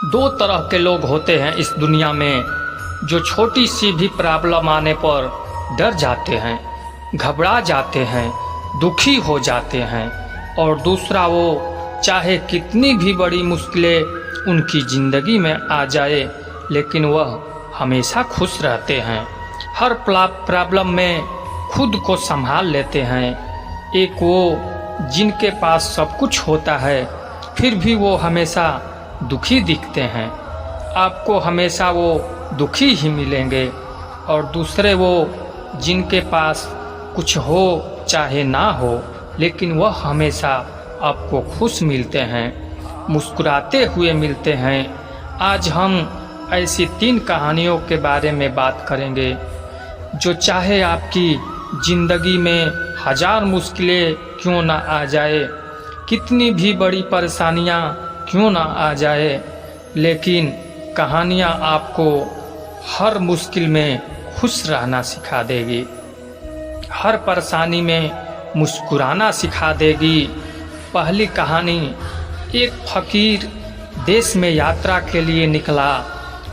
दो तरह के लोग होते हैं इस दुनिया में, जो छोटी सी भी प्रॉब्लम आने पर डर जाते हैं, घबरा जाते हैं, दुखी हो जाते हैं। और दूसरा वो चाहे कितनी भी बड़ी मुश्किलें उनकी ज़िंदगी में आ जाए, लेकिन वह हमेशा खुश रहते हैं, हर प्रॉब्लम में खुद को संभाल लेते हैं। एक वो जिनके पास सब कुछ होता है फिर भी वो हमेशा दुखी दिखते हैं, आपको हमेशा वो दुखी ही मिलेंगे। और दूसरे वो जिनके पास कुछ हो चाहे ना हो, लेकिन वह हमेशा आपको खुश मिलते हैं, मुस्कुराते हुए मिलते हैं। आज हम ऐसी 3 कहानियों के बारे में बात करेंगे, जो चाहे आपकी ज़िंदगी में 1000 मुश्किलें क्यों ना आ जाए, कितनी भी बड़ी परेशानियां क्यों ना आ जाए, लेकिन कहानियां आपको हर मुश्किल में खुश रहना सिखा देगी, हर परेशानी में मुस्कुराना सिखा देगी। पहली कहानी, एक फकीर देश में यात्रा के लिए निकला।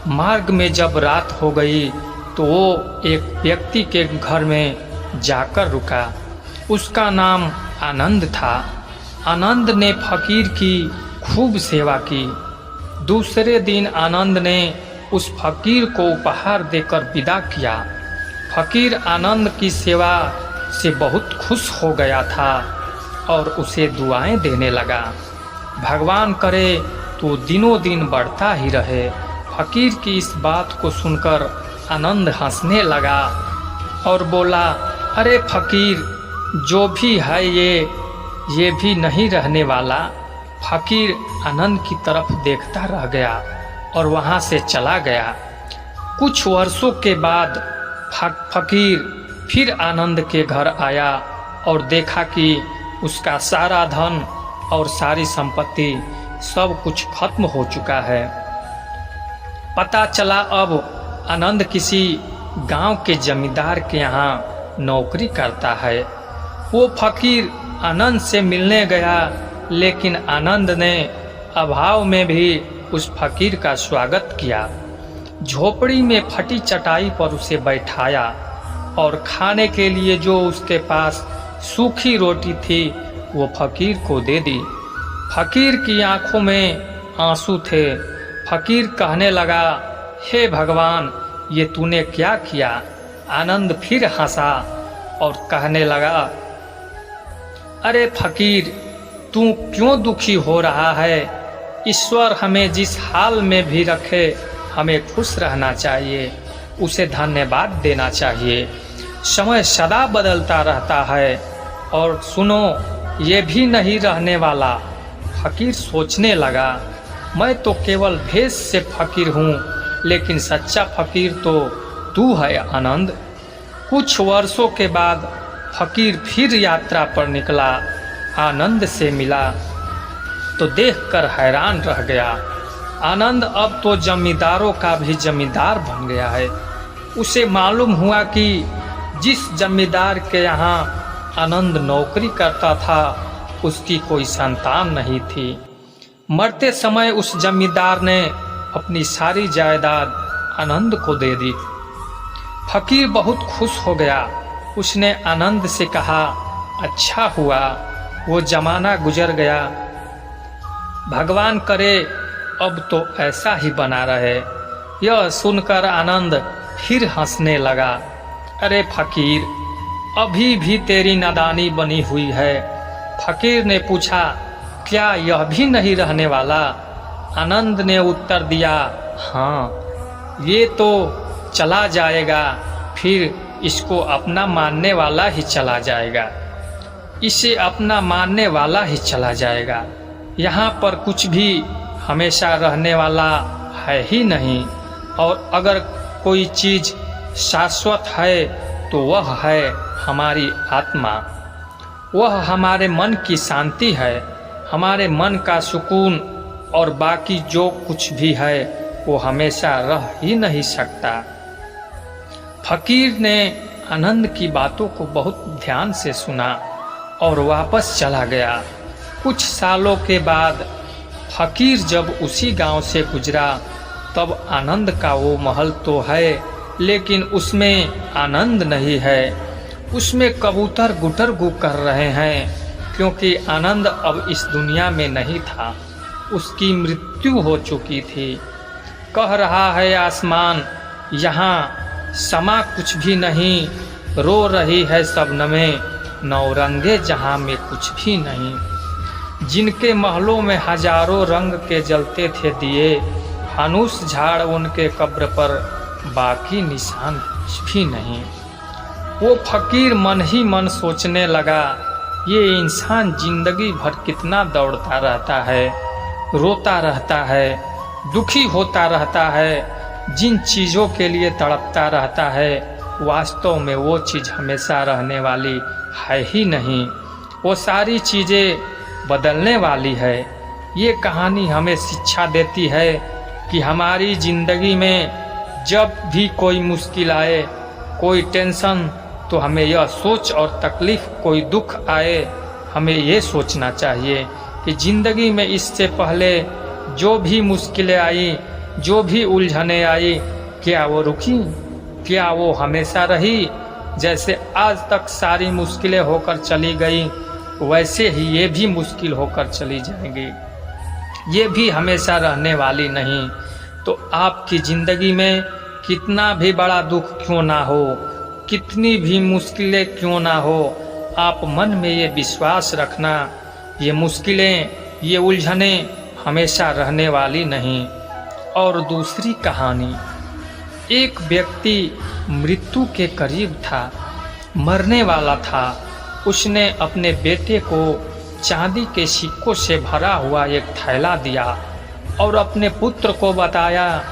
मार्ग में जब रात हो गई तो वो एक व्यक्ति के घर में जाकर रुका। उसका नाम आनंद था। आनंद ने फकीर की खूब सेवा की। दूसरे दिन आनंद ने उस फकीर को उपहार देकर विदा किया। फकीर आनंद की सेवा से बहुत खुश हो गया था और उसे दुआएं देने लगा, भगवान करे तो दिनों दिन बढ़ता ही रहे। फकीर की इस बात को सुनकर आनंद हंसने लगा और बोला, अरे फकीर, जो भी है ये भी नहीं रहने वाला। फकीर आनंद की तरफ देखता रह गया और वहाँ से चला गया। कुछ वर्षों के बाद फकीर फिर आनंद के घर आया और देखा कि उसका सारा धन और सारी संपत्ति सब कुछ खत्म हो चुका है। पता चला अब आनंद किसी गांव के जमींदार के यहाँ नौकरी करता है। वो फकीर आनंद से मिलने गया, लेकिन आनंद ने अभाव में भी उस फकीर का स्वागत किया। झोपड़ी में फटी चटाई पर उसे बैठाया और खाने के लिए जो उसके पास सूखी रोटी थी वो फकीर को दे दी। फकीर की आंखों में आंसू थे। फकीर कहने लगा, हे भगवान, ये तूने क्या किया? आनंद फिर हंसा और कहने लगा, अरे फकीर, तू क्यों दुखी हो रहा है? ईश्वर हमें जिस हाल में भी रखे हमें खुश रहना चाहिए, उसे धन्यवाद देना चाहिए। समय सदा बदलता रहता है और सुनो, ये भी नहीं रहने वाला। फकीर सोचने लगा, मैं तो केवल भेष से फकीर हूँ, लेकिन सच्चा फकीर तो तू है आनंद। कुछ वर्षों के बाद फकीर फिर यात्रा पर निकला। आनंद से मिला तो देखकर हैरान रह गया। आनंद अब तो जमींदारों का भी जमींदार बन गया है। उसे मालूम हुआ कि जिस जमींदार के यहाँ आनंद नौकरी करता था उसकी कोई संतान नहीं थी। मरते समय उस जमींदार ने अपनी सारी जायदाद आनंद को दे दी। फकीर बहुत खुश हो गया। उसने आनंद से कहा, अच्छा हुआ वो जमाना गुजर गया, भगवान करे अब तो ऐसा ही बना रहे। यह सुनकर आनंद फिर हंसने लगा। अरे फकीर, अभी भी तेरी नादानी बनी हुई है। फकीर ने पूछा, क्या यह भी नहीं रहने वाला? आनंद ने उत्तर दिया, हाँ, ये तो चला जाएगा, फिर इसको अपना मानने वाला ही चला जाएगा, इसे अपना मानने वाला ही चला जाएगा। यहाँ पर कुछ भी हमेशा रहने वाला है ही नहीं, और अगर कोई चीज़ शाश्वत है तो वह है हमारी आत्मा। वह हमारे मन की शांति है, हमारे मन का सुकून, और बाकी जो कुछ भी है वो हमेशा रह ही नहीं सकता। फकीर ने आनंद की बातों को बहुत ध्यान से सुना और वापस चला गया। कुछ सालों के बाद फकीर जब उसी गांव से गुजरा तब आनंद का वो महल तो है, लेकिन उसमें आनंद नहीं है। उसमें कबूतर गुटर गु कर रहे हैं, क्योंकि आनंद अब इस दुनिया में नहीं था, उसकी मृत्यु हो चुकी थी। कह रहा है आसमान, यहाँ समा कुछ भी नहीं, रो रही है शबनमें, नौरंगे जहाँ में कुछ भी नहीं। जिनके महलों में हजारों रंग के जलते थे दिए, फानूस झाड़ उनके कब्र पर बाकी निशान कुछ भी नहीं। वो फकीर मन ही मन सोचने लगा, ये इंसान जिंदगी भर कितना दौड़ता रहता है, रोता रहता है, दुखी होता रहता है, जिन चीज़ों के लिए तड़पता रहता है वास्तव में वो चीज़ हमेशा रहने वाली है ही नहीं, वो सारी चीज़ें बदलने वाली है। ये कहानी हमें शिक्षा देती है कि हमारी ज़िंदगी में जब भी कोई मुश्किल आए, कोई टेंशन, तो हमें यह सोच और तकलीफ़, कोई दुख आए, हमें ये सोचना चाहिए कि ज़िंदगी में इससे पहले जो भी मुश्किलें आई, जो भी उलझने आई, क्या वो रुकी? क्या वो हमेशा रही? जैसे आज तक सारी मुश्किलें होकर चली गई, वैसे ही ये भी मुश्किल होकर चली जाएंगी, ये भी हमेशा रहने वाली नहीं। तो आपकी ज़िंदगी में कितना भी बड़ा दुख क्यों ना हो, कितनी भी मुश्किलें क्यों ना हो, आप मन में ये विश्वास रखना, ये मुश्किलें, ये उलझने हमेशा रहने वाली नहीं। और दूसरी कहानी, एक व्यक्ति मृत्यु के करीब था, मरने वाला था। उसने अपने बेटे को चांदी के सिक्कों से भरा हुआ एक थैला दिया और अपने पुत्र को बताया,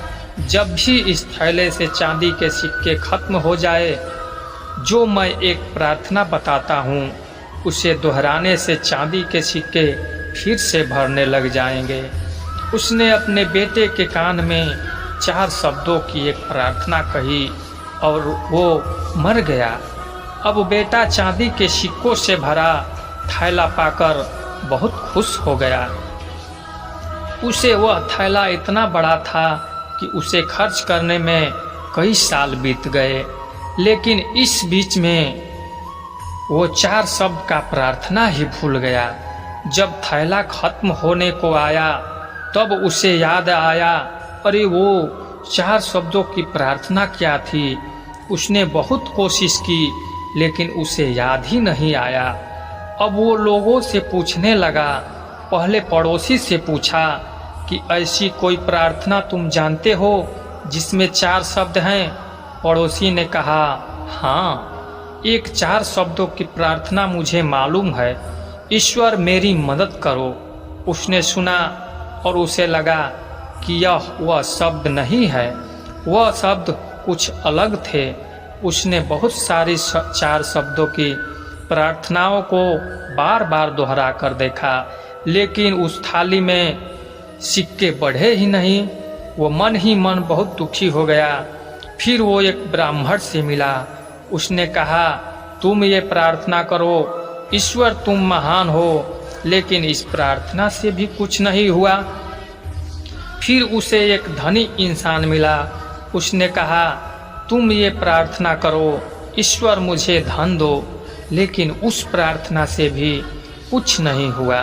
जब भी इस थैले से चांदी के सिक्के खत्म हो जाए, जो मैं एक प्रार्थना बताता हूँ, उसे दोहराने से चांदी के सिक्के फिर से भरने लग जाएंगे। उसने अपने बेटे के कान में 4 शब्दों की एक प्रार्थना कही और वो मर गया। अब बेटा चांदी के सिक्कों से भरा थैला पाकर बहुत खुश हो गया। उसे वह थैला इतना बड़ा था कि उसे खर्च करने में कई साल बीत गए, लेकिन इस बीच में वो 4 शब्द का प्रार्थना ही भूल गया। जब थैला खत्म होने को आया तब उसे याद आया, अरे वो 4 शब्दों की प्रार्थना क्या थी। उसने बहुत कोशिश की लेकिन उसे याद ही नहीं आया। अब वो लोगों से पूछने लगा, पहले पड़ोसी से पूछा कि ऐसी कोई प्रार्थना तुम जानते हो जिसमें 4 शब्द हैं? पड़ोसी ने कहा, हाँ, एक 4 शब्दों की प्रार्थना मुझे मालूम है, ईश्वर मेरी मदद करो। उसने सुना और उसे लगा कि यह वह शब्द नहीं है, वह शब्द कुछ अलग थे। उसने बहुत सारी 4 शब्दों की प्रार्थनाओं को बार बार दोहरा कर देखा, लेकिन उस थाली में सिक्के बढ़े ही नहीं। वो मन ही मन बहुत दुखी हो गया। फिर वो एक ब्राह्मण से मिला। उसने कहा, तुम ये प्रार्थना करो, ईश्वर तुम महान हो। लेकिन इस प्रार्थना से भी कुछ नहीं हुआ। फिर उसे एक धनी इंसान मिला। उसने कहा, तुम ये प्रार्थना करो, ईश्वर मुझे धन दो। लेकिन उस प्रार्थना से भी कुछ नहीं हुआ।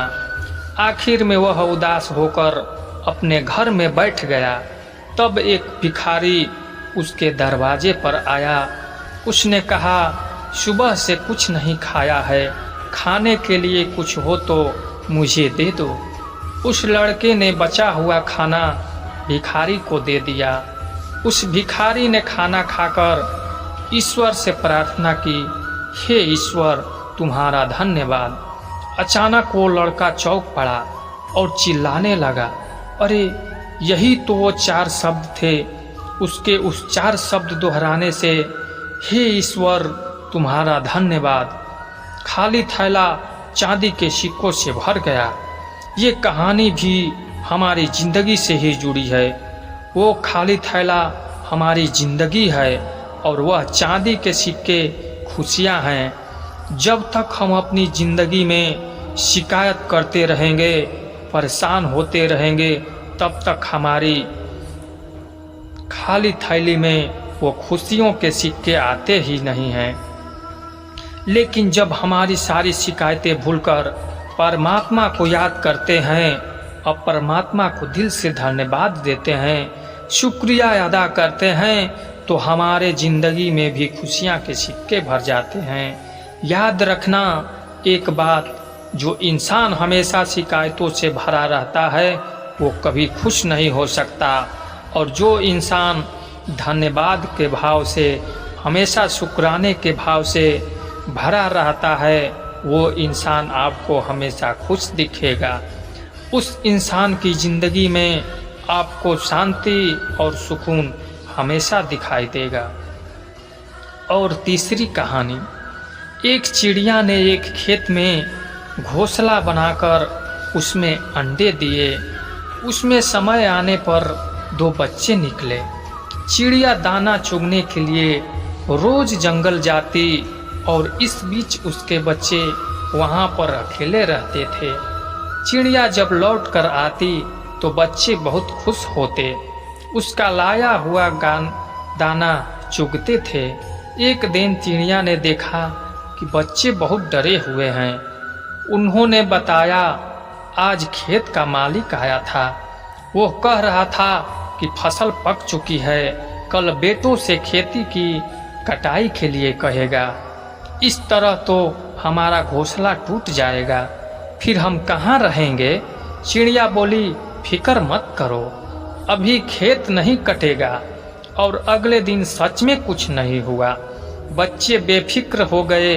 आखिर में वह उदास होकर अपने घर में बैठ गया। तब एक भिखारी उसके दरवाजे पर आया। उसने कहा, सुबह से कुछ नहीं खाया है, खाने के लिए कुछ हो तो मुझे दे दो। उस लड़के ने बचा हुआ खाना भिखारी को दे दिया। उस भिखारी ने खाना खाकर ईश्वर से प्रार्थना की, हे ईश्वर, तुम्हारा धन्यवाद। अचानक वो लड़का चौंक पड़ा और चिल्लाने लगा, अरे यही तो वो 4 शब्द थे। उसके उस 4 शब्द दोहराने से हे ईश्वर तुम्हारा धन्यवाद, खाली थैला चांदी के सिक्कों से भर गया। ये कहानी भी हमारी ज़िंदगी से ही जुड़ी है। वो खाली थैला हमारी ज़िंदगी है और वह चांदी के सिक्के खुशियाँ हैं। जब तक हम अपनी ज़िंदगी में शिकायत करते रहेंगे, परेशान होते रहेंगे तब तक हमारी खाली थैली में वो खुशियों के सिक्के आते ही नहीं हैं। लेकिन जब हमारी सारी शिकायतें भूलकर परमात्मा को याद करते हैं और परमात्मा को दिल से धन्यवाद देते हैं, शुक्रिया अदा करते हैं, तो हमारे ज़िंदगी में भी खुशियाँ के सिक्के भर जाते हैं। याद रखना एक बात, जो इंसान हमेशा शिकायतों से भरा रहता है वो कभी खुश नहीं हो सकता, और जो इंसान धन्यवाद के भाव से, हमेशा शुक्राने के भाव से भरा रहता है, वो इंसान आपको हमेशा खुश दिखेगा। उस इंसान की ज़िंदगी में आपको शांति और सुकून हमेशा दिखाई देगा। और तीसरी कहानी, एक चिड़िया ने एक खेत में घोंसला बनाकर उसमें अंडे दिए। उसमें समय आने पर 2 बच्चे निकले। चिड़िया दाना चुगने के लिए रोज जंगल जाती और इस बीच उसके बच्चे वहाँ पर अकेले रहते थे। चिड़िया जब लौट कर आती तो बच्चे बहुत खुश होते, उसका लाया हुआ दाना चुगते थे। एक दिन चिड़िया ने देखा कि बच्चे बहुत डरे हुए हैं। उन्होंने बताया, आज खेत का मालिक आया था, वो कह रहा था कि फसल पक चुकी है, कल बेटों से खेती की कटाई के लिए कहेगा। इस तरह तो हमारा घोंसला टूट जाएगा, फिर हम कहाँ रहेंगे। चिड़िया बोली, फिक्र मत करो, अभी खेत नहीं कटेगा। और अगले दिन सच में कुछ नहीं हुआ। बच्चे बेफिक्र हो गए।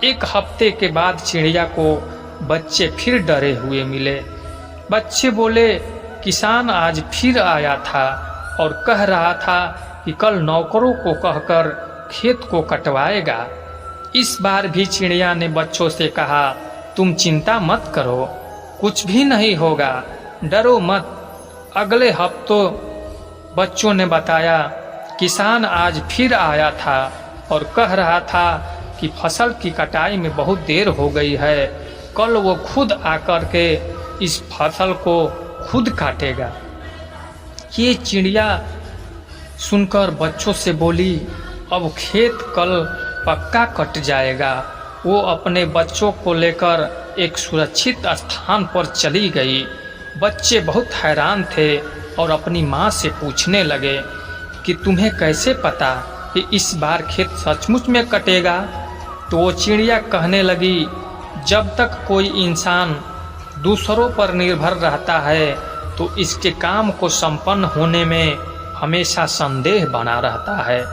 1 हफ्ते के बाद चिड़िया को बच्चे फिर डरे हुए मिले। बच्चे बोले, किसान आज फिर आया था और कह रहा था कि कल नौकरों को कहकर खेत को कटवाएगा। इस बार भी चिड़िया ने बच्चों से कहा, तुम चिंता मत करो, कुछ भी नहीं होगा, डरो मत। अगले हफ्तों बच्चों ने बताया, किसान आज फिर आया था और कह रहा था कि फसल की कटाई में बहुत देर हो गई है, कल वो खुद आकर के इस फसल को खुद काटेगा। ये चिड़िया सुनकर बच्चों से बोली, अब खेत कल पक्का कट जाएगा। वो अपने बच्चों को लेकर एक सुरक्षित स्थान पर चली गई। बच्चे बहुत हैरान थे और अपनी माँ से पूछने लगे कि तुम्हें कैसे पता कि इस बार खेत सचमुच में कटेगा। तो वो चिड़िया कहने लगी, जब तक कोई इंसान दूसरों पर निर्भर रहता है तो इसके काम को संपन्न होने में हमेशा संदेह बना रहता है,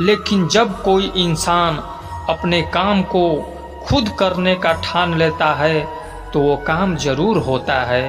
लेकिन जब कोई इंसान अपने काम को खुद करने का ठान लेता है तो वो काम जरूर होता है।